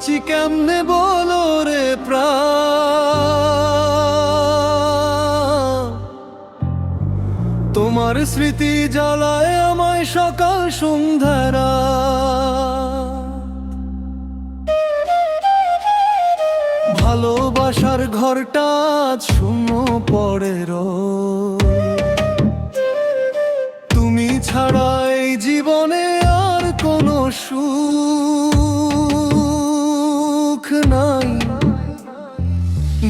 বাঁচি কেমনে বলো রে প্রাণ, তোমার স্মৃতি জ্বালায় আমায় সকাল সন্ধ্যারা। ভালোবাসার ঘরটা আজ শূন্য পড়ে রোজ, তুমি ছাড়া এই জীবনে আর কোনো সুখ নাই।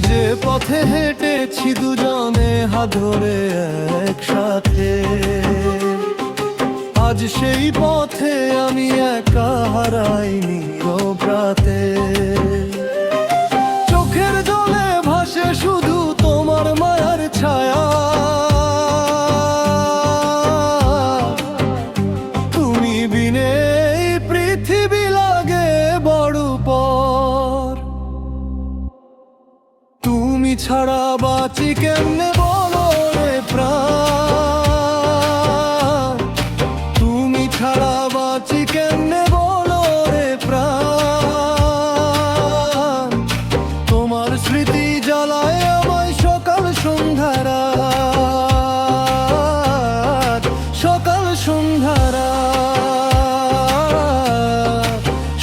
যে পথে হেঁটেছি দুজনে হাত ধরে একসাথে, আজ সেই পথে আমি একা হারাইনি প্রাতে। চোখের জলে ভাসে শুধু তোমার মায়ার ছায়া, তুমি বিনে এই পৃথিবী লাগে বড় পর। তুমি ছাড়া বাঁচি কেমনে বলো রে প্রাণ, তুমি ছাড়া বাঁচি কেমনে বলো রে প্রাণ। তোমার স্মৃতি জ্বালায় আমায় সকাল সন্ধ্যারা, সকাল সন্ধ্যারা,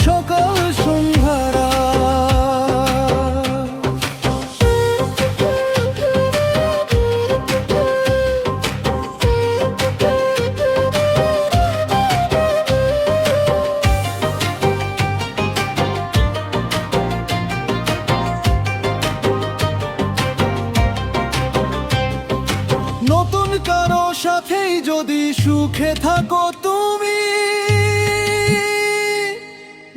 সকাল সন্ধ্যারা। নতুন কারো সাথেই যদি সুখে থাকো তুমি,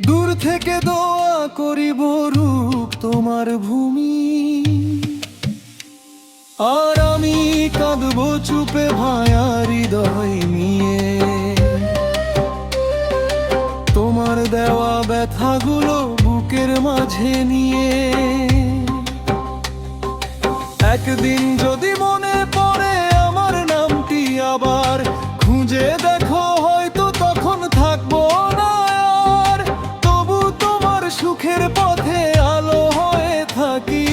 দূর থেকে দোয়া করি বরুক তোমার ভূমি। আর আমি কাঁদবো চুপে ভায়া হৃদয় নিয়ে, তোমার দেওয়া ব্যথাগুলো বুকের মাঝে নিয়ে। একদিন যদি মনে পড়ে আমার নামটি আবার, খুঁজে দেখো হয়তো তখন থাকবো না আর। তবু তোমার সুখের পথে আলো হয়ে থাকি,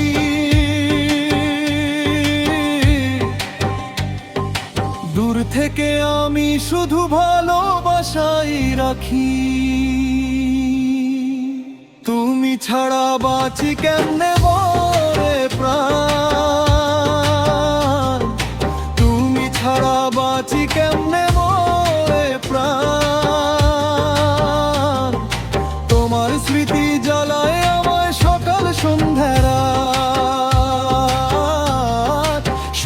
দূর থেকে আমি শুধু ভালোবাসাই রাখি। তুমি ছাড়া বাঁচি কেমনে বলে প্রাণ, তুমি ছাড়া বাঁচি কেমনে বলে প্রাণ। তোমার স্মৃতি জ্বালায় আমায় সকাল সন্ধ্যারা,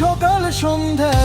সকাল সন্ধ্যা।